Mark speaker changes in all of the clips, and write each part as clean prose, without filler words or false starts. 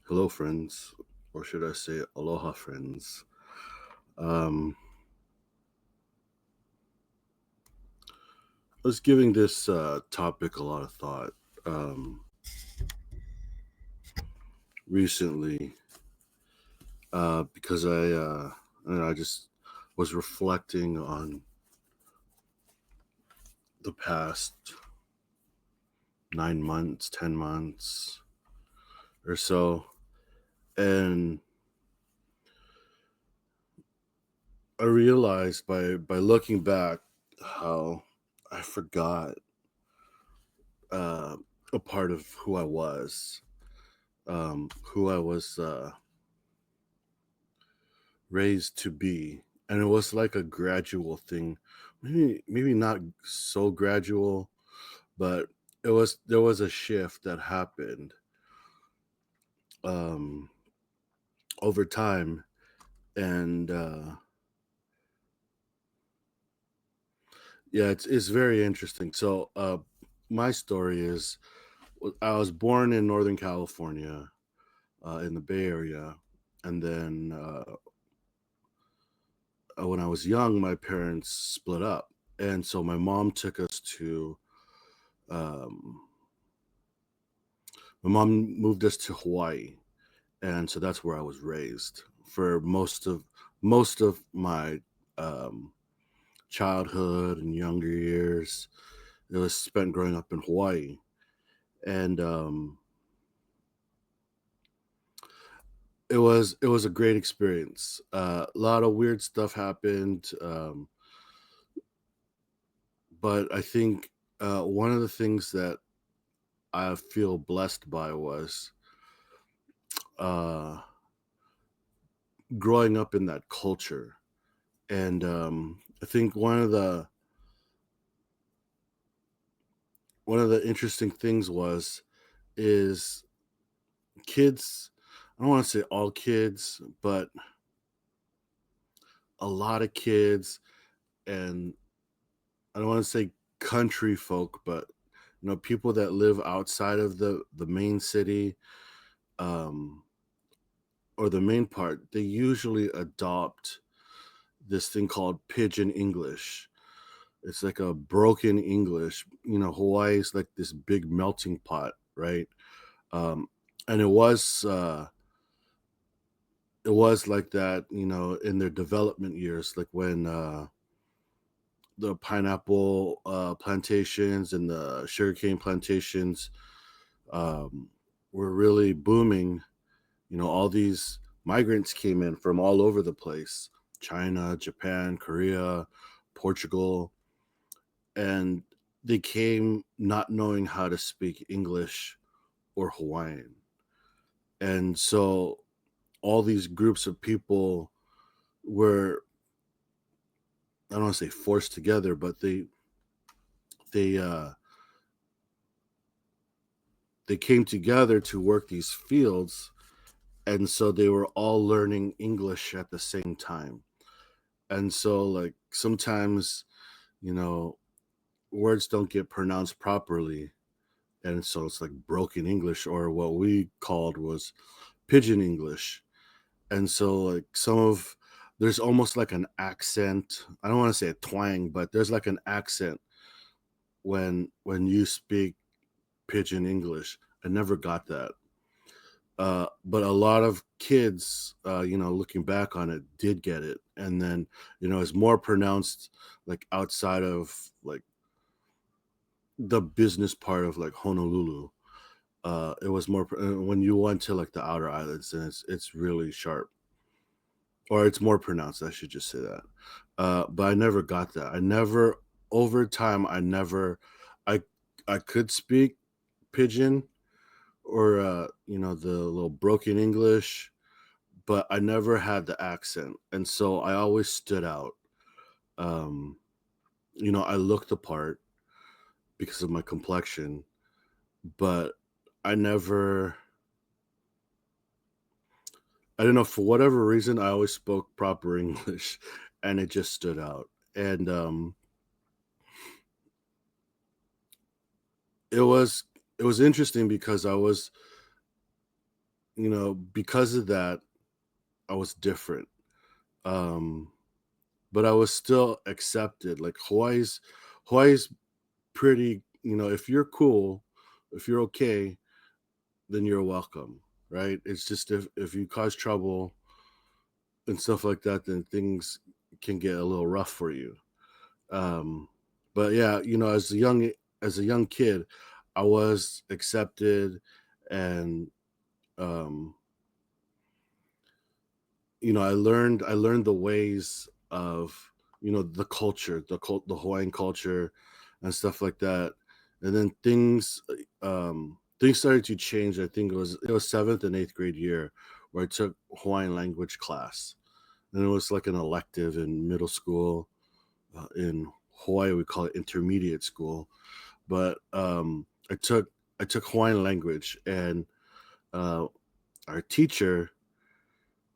Speaker 1: Hello, friends, or should I say aloha, friends. Um, I was giving this topic a lot of thought recently because I just was reflecting on the past 9 months, 10 months or so, and I realized by looking back how I forgot uh, a part of who I was raised to be. And it was like a gradual thing. Maybe not so gradual, but there was a shift that happened um over time. And yeah, it's very interesting. So my story is I was born in Northern California, in the Bay Area, and then when I was young, my parents split up, and so my mom took us to um, my mom moved us to Hawaii, and so that's where I was raised for most of my um, childhood and younger years. It was spent growing up in Hawaii, and it was a great experience. A lot of weird stuff happened, but I think one of the things that I feel blessed by was uh, growing up in that culture. And I think one of the interesting things is kids. I don't want to say all kids, but a lot of kids, and I don't want to say country folk, but people that live outside of the main city, um, or the main part. They usually adopt this thing called pidgin English. It's like a broken English. Hawaii is like this big melting pot, right? Um, and it was like that, in their development years, like when the pineapple plantations and the sugarcane plantations um, were really booming. All these migrants came in from all over the place: China, Japan, Korea, Portugal, and they came not knowing how to speak English or Hawaiian. And so all these groups of people were, I don't want to say forced together, but they they came together to work these fields, and so they were all learning English at the same time. And so, like, sometimes, you know words don't get pronounced properly, and so it's like broken English, or what we called was pidgin English. And so, like, there's almost like an accent. I don't want to say a twang, but there's like an accent when you speak pidgin English. I never got that. But a lot of kids, looking back on it, did get it. And then, it's more pronounced, like, outside of, like, the business part of, like, Honolulu. It was more when you went to, like, the outer islands, and it's really sharp, or it's more pronounced. I should just say that. But I never got that. I never Over time, I I could speak pidgin, or the little broken English, but I never had the accent, and so I always stood out. Um, I looked the part because of my complexion, but I never I don't know, for whatever reason, I always spoke proper English, and it just stood out. And it was it was interesting because because of that, I was different. Um, but I was still accepted. Like Hawaii's pretty, if you're cool, if you're okay, then you're welcome, right? It's just if you cause trouble and stuff like that, then things can get a little rough for you. Um, but yeah, as a young kid, I was accepted, and um, I learned the ways of the culture, the Hawaiian culture, and stuff like that. And then things started to change. I think it was seventh and eighth grade year where I took Hawaiian language class, and it was like an elective in middle school. In Hawaii, we call it intermediate school. But I took Hawaiian language, and uh, our teacher,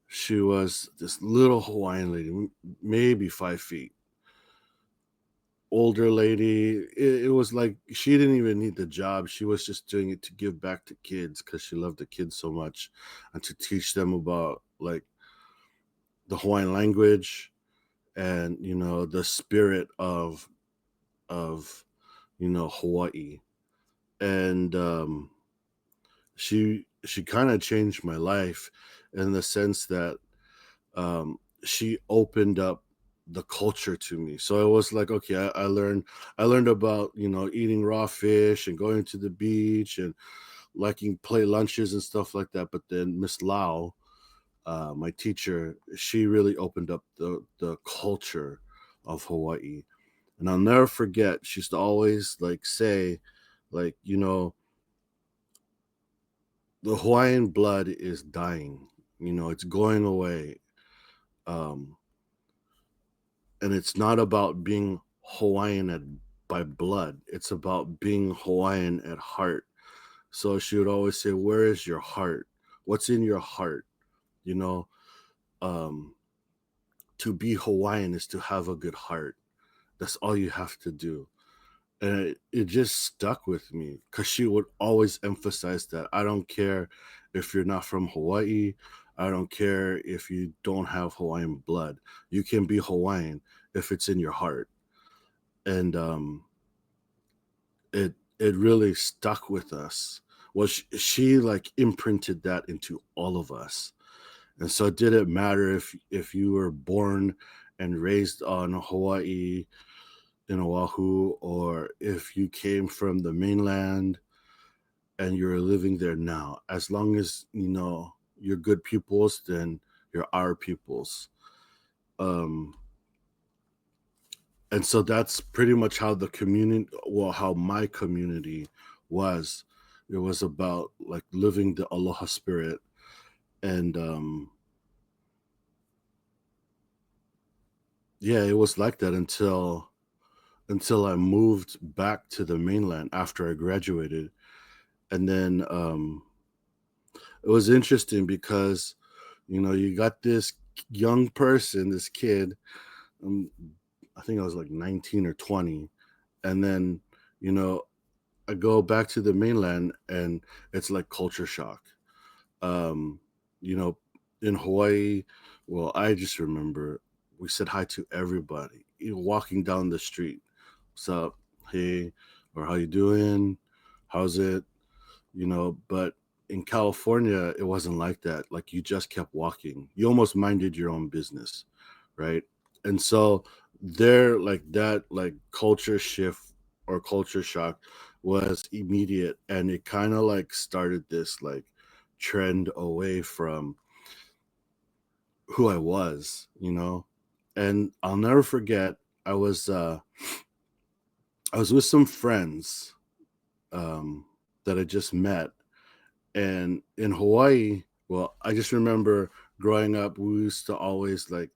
Speaker 1: she was this little Hawaiian lady, maybe 5 feet, older lady. It was like she didn't even need the job. She was just doing it to give back to kids because she loved the kids so much, and to teach them about like the Hawaiian language, and the spirit of Hawaii. And she kind of changed my life in the sense that she opened up the culture to me. So it was like, okay, I learned about eating raw fish and going to the beach and liking play lunches and stuff like that. But then Miss Lau, my teacher, she really opened up the culture of Hawaii. And I'll never forget, she used to always like say, like, the Hawaiian blood is dying. It's going away. Um, and it's not about being Hawaiian by blood. It's about being Hawaiian at heart. So she would always say, "Where is your heart? What's in your heart?" You know, um, to be Hawaiian is to have a good heart. That's all you have to do. And it just stuck with me because she would always emphasize that I don't care if you're not from Hawaii. I don't care if you don't have Hawaiian blood. You can be Hawaiian if it's in your heart. And it really stuck with us. Well, she like imprinted that into all of us. And so it didn't matter if you were born and raised on Hawaii, in Oahu, or if you came from the mainland and you're living there now. As long as you're good pupils, then you're our pupils. Um, and so that's pretty much how the community, well, how my community was. It was about like living the aloha spirit, and yeah, it was like that until I moved back to the mainland after I graduated. And then it was interesting because you got this young person, this kid. um, I think I was like 19 or 20, and then you know I go back to the mainland, and it's like culture shock. um you know in Hawaii, well, I just remember we said hi to everybody, walking down the street. What's up? Hey, or how you doing? How's it? But in California, it wasn't like that. Like, you just kept walking. You almost minded your own business, right? And so there, like that, like culture shift or culture shock was immediate, and it kind of like started this like trend away from who I was. And I'll never forget, I was uh I was with some friends um that I just met. And in Hawaii, well, I just remember growing up, we used to always like,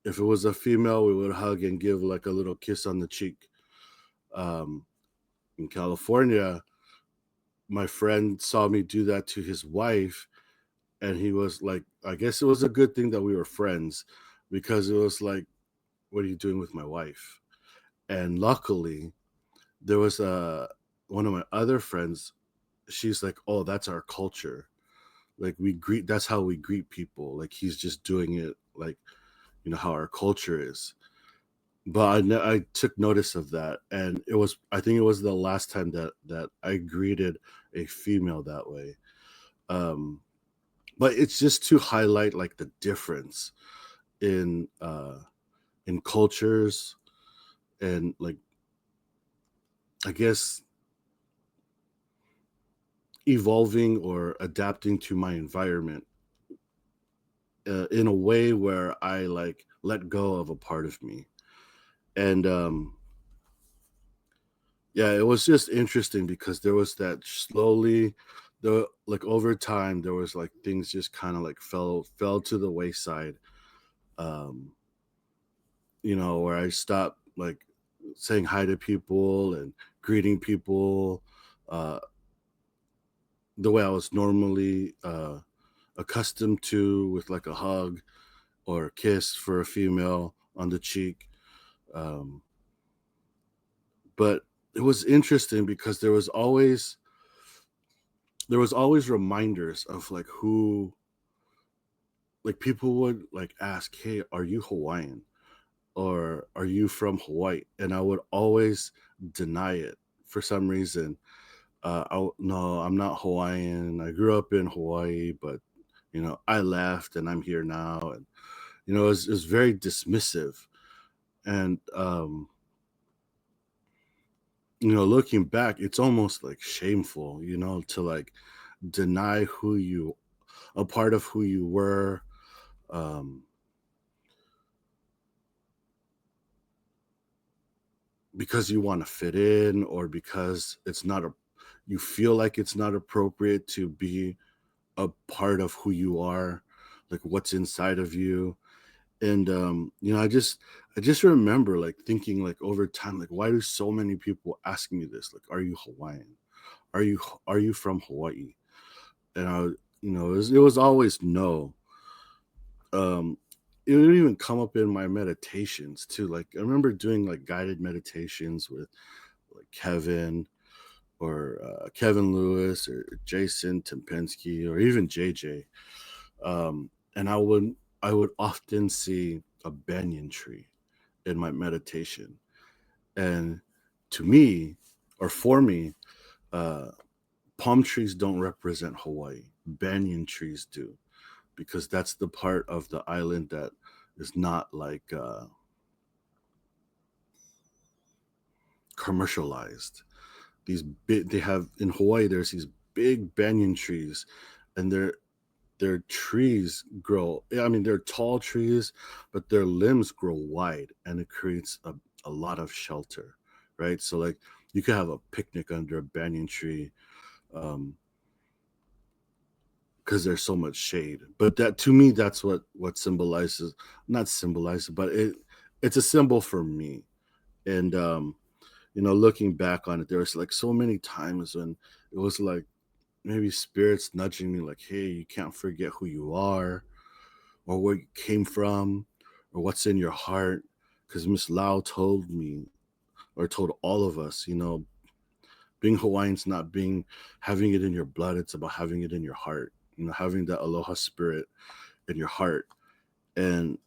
Speaker 1: if it was a female, we would hug and give like a little kiss on the cheek. Um, in California, my friend saw me do that to his wife, and he was like, I guess it was a good thing that we were friends, because it was like, what are you doing with my wife? And luckily, there was one of my other friends. She's like, oh, that's our culture. like we greet that's how we greet people. Like he's just doing it like, how our culture is. But I took notice of that, and I think it was the last time that I greeted a female that way. Um, but it's just to highlight like the difference in in cultures, and like, I guess, evolving or adapting to my environment in a way where I like let go of a part of me. And yeah, it was just interesting because there was that slowly, the like over time there was like things just kind of like fell to the wayside. Um, where I stopped like saying hi to people and greeting people uh the way I was normally accustomed to, with like a hug or a kiss for a female on the cheek. Um, but it was interesting because there was always reminders of like who, like, people would like ask, "Hey, are you Hawaiian?" or "Are you from Hawaii?" And I would always deny it for some reason. No, I'm not Hawaiian. I grew up in Hawaii, but I left and I'm here now. And it was very dismissive. And looking back, it's almost like shameful, to like deny a part of who you were, um, because you want to fit in, or because you feel like it's not appropriate to be a part of who you are, like what's inside of you. And I just remember like thinking, like, over time, like, why do so many people ask me this? Like, are you Hawaiian? Are you from Hawaii? And it was always no. um it would even come up in my meditations too. Like, I remember doing like guided meditations with like Kevin Lewis or Jason Tempensky or even JJ. And I would often see a banyan tree in my meditation. And to me, or for me, uh palm trees don't represent Hawaii. Banyan trees do, because that's the part of the island that is not like commercialized. They have in Hawaii. There's these big banyan trees, and their trees grow. I mean, they're tall trees, but their limbs grow wide, and it creates a lot of shelter, right? So like you could have a picnic under a banyan tree. Um, because there's so much shade. But that, to me, that's what symbolizes, not symbolizes, but it's a symbol for me. And looking back on it, there was like so many times when it was like maybe spirits nudging me, like, hey, you can't forget who you are, or where you came from, or what's in your heart. Because Miss Lau told me, or told all of us, being Hawaiian's not being having it in your blood, it's about having it in your heart, having that aloha spirit in your heart. And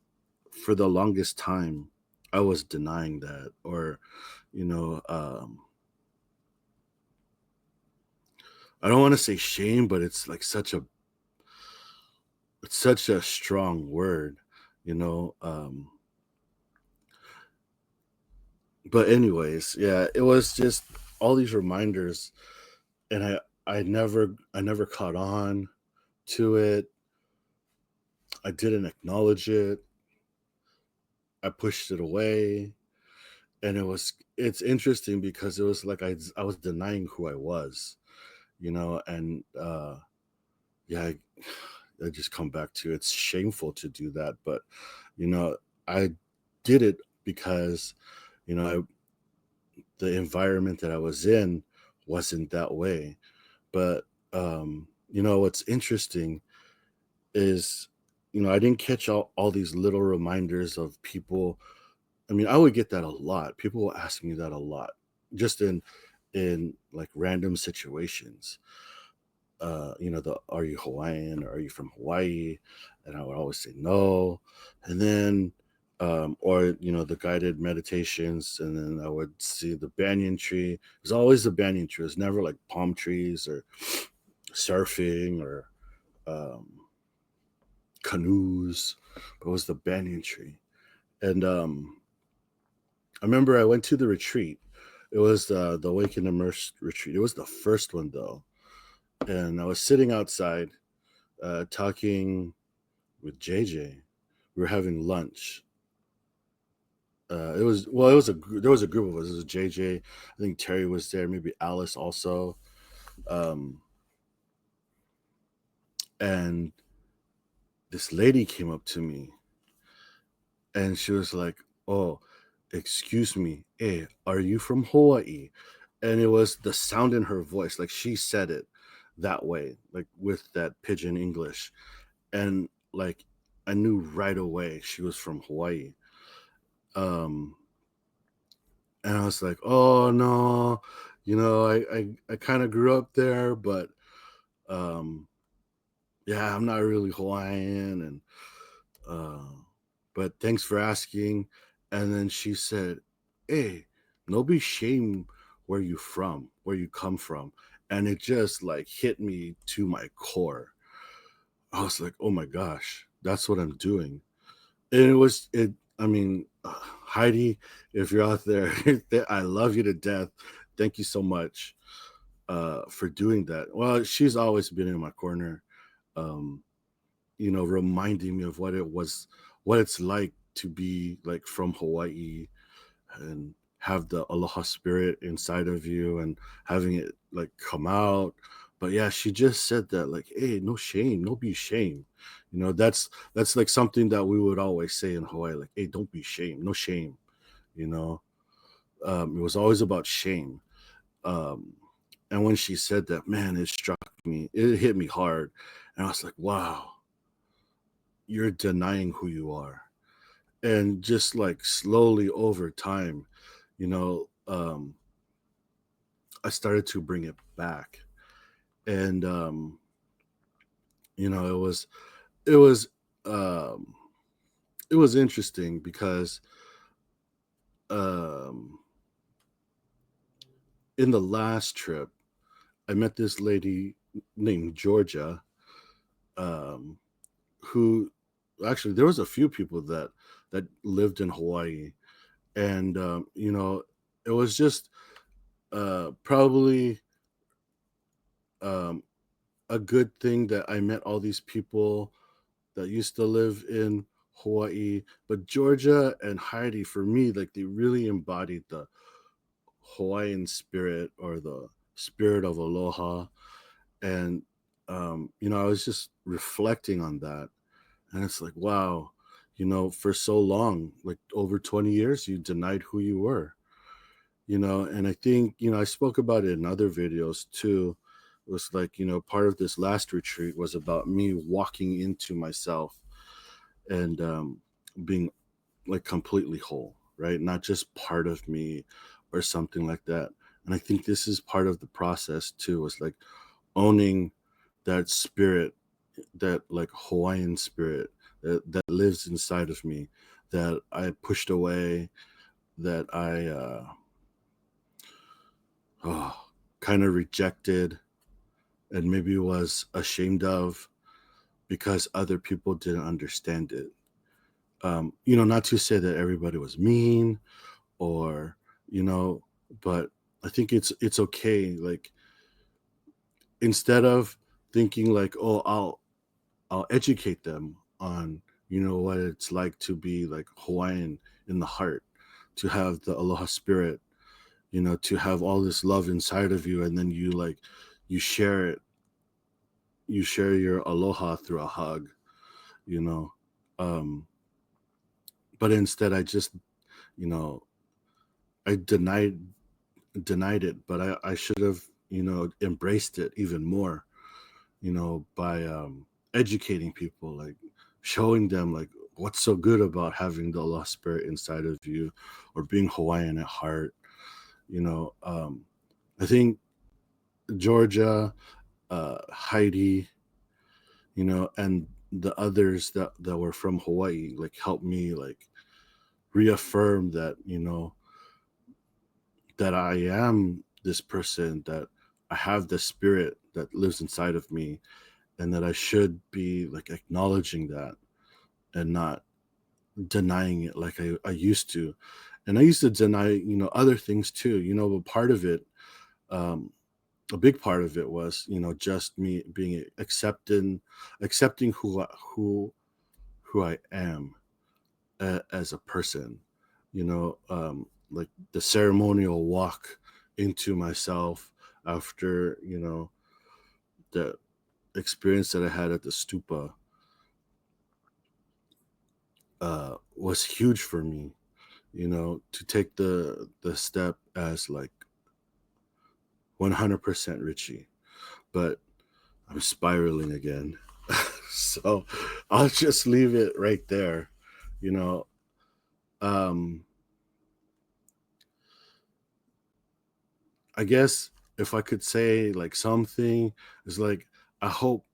Speaker 1: for the longest time, I was denying that. Or you know I don't want to say shame, but it's such a strong word, you know but anyways, yeah, it was just all these reminders. And I never caught on to it. I didn't acknowledge it. I pushed it away. And it's interesting because it was like I was denying who I was, and yeah, I just come back to, it's shameful to do that. But you know I did it because the environment that I was in wasn't that way. But what's interesting is, I didn't catch all these little reminders of people. I mean, I would get that a lot. People will ask me that a lot, just in like random situations. the "Are you Hawaiian?" or "Are you from Hawaii?" And I would always say no. And then, or the guided meditations, and then I would see the banyan tree. It was always the banyan tree. It was never like palm trees or surfing or um, canoes, but it was the banyan tree. And I remember I went to the retreat. It was the Awaken Immersed retreat. It was the first one though, and I was sitting outside talking with JJ. We were having lunch. It was there was a group of us. It was JJ. I think Terry was there. Maybe Alice also. Um, and this lady came up to me and she was like, "Oh, excuse me, hey, are you from Hawaii?" And it was the sound in her voice, like she said it that way, like with that pigeon English, and like I knew right away she was from Hawaii. Um, and I was like, "Oh no, I kind of grew up there, but um, yeah, I'm not really Hawaiian, and uh, but thanks for asking." And then she said, "Hey, no be shame where you from, where you come from," and it just like hit me to my core. I was like, "Oh my gosh, that's what I'm doing." And it was it. I mean, Heidi, if you're out there, I love you to death. Thank you so much for doing that. Well, she's always been in my corner, um, reminding me of what it's like to be like from Hawaii and have the aloha spirit inside of you and having it like come out. But yeah, she just said that like, "Hey, no shame, no be shame." That's like something that we would always say in Hawaii, like, "Hey, don't be shame, no shame." You know, it was always about shame. Um, and when she said that, man, it struck me. It hit me hard, and I was like, "Wow, you're denying who you are." And just like slowly over time, you know, um, I started to bring it back, and it it was um, it was interesting because um, in the last trip, I met this lady named Georgia, um, who actually there was a few people that lived in Hawaii, and it was just probably um, a good thing that I met all these people that used to live in Hawaii. But Georgia and Heidi, for me, like they really embodied the Hawaiian spirit or the spirit of aloha. And, I was just reflecting on that. And it's like, wow, for so long, like over 20 years, you denied who you were. And I think I spoke about it in other videos too. It was like part of this last retreat was about me walking into myself and being like completely whole, right? Not just part of me or something like that. And I think this is part of the process too, is like owning that spirit, that like Hawaiian spirit that lives inside of me, that I pushed away, that I oh, kind of rejected and maybe was ashamed of because other people didn't understand it. Not to say that everybody was mean or, you know, but I think it's okay. Like instead of thinking like, oh, I'll educate them on, what it's like to be like Hawaiian in the heart, to have the aloha spirit, to have all this love inside of you, and then you share it, you share your aloha through a hug, you know. Um, but instead I just, you know, I denied it, but I should have, embraced it even more, by educating people, like showing them like what's so good about having the lost spirit inside of you or being Hawaiian at heart. I think Georgia, Heidi, and the others that were from Hawaii, like helped me like reaffirm that, that I am this person, that I have the spirit that lives inside of me, and that I should be like acknowledging that and not denying it like I used to. And I used to deny, other things too, but part of it, um, a big part of it was, just me being accepting who I am as a person, like the ceremonial walk into myself after, the experience that I had at the stupa was huge for me, to take the step as like 100% Richie. But I'm spiraling again. So I'll just leave it right there. You know, um, I guess if I could say like something is like, I hope,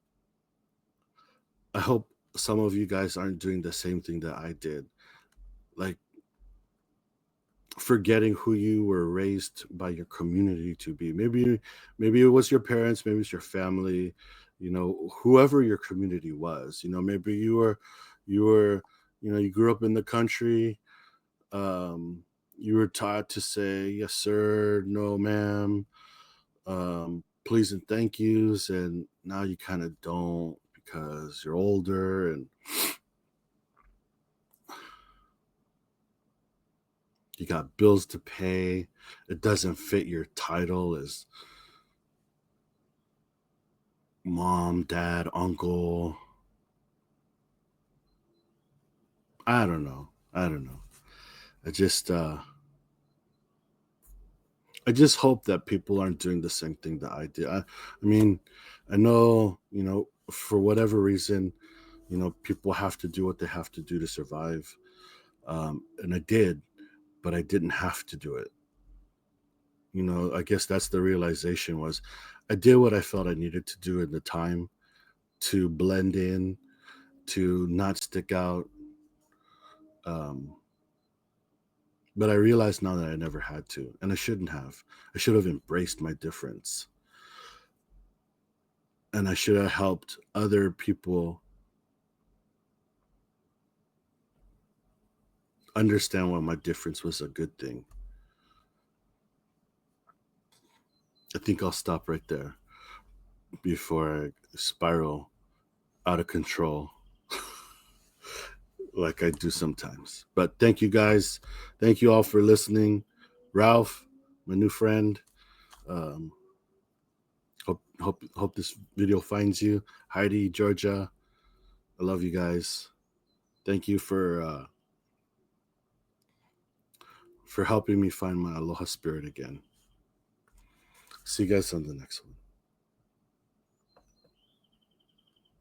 Speaker 1: I hope some of you guys aren't doing the same thing that I did. Like forgetting who you were raised by your community to be. Maybe it was your parents, maybe it's your family, whoever your community was. Maybe you were you grew up in the country. um you were taught to say yes sir, no ma'am, please and thank yous, and now you kind of don't because you're older and you got bills to pay. It doesn't fit your title as mom, dad, uncle. I don't know. I just I just hope that people aren't doing the same thing that I did. I mean, I know, for whatever reason, people have to do what they have to do to survive. And I did, but I didn't have to do it. I guess that's the realization was I did what I felt I needed to do in the time to blend in, to not stick out. Um, but I realize now that I never had to, and I shouldn't have. I should have embraced my difference, and I should have helped other people understand why my difference was a good thing. I think I'll stop right there before I spiral out of control like I do sometimes. But thank you guys. Thank you all for listening. Ralph, my new friend. Um, hope this video finds you. Heidi, Georgia, I love you guys. Thank you for helping me find my aloha spirit again. See you guys on the next one.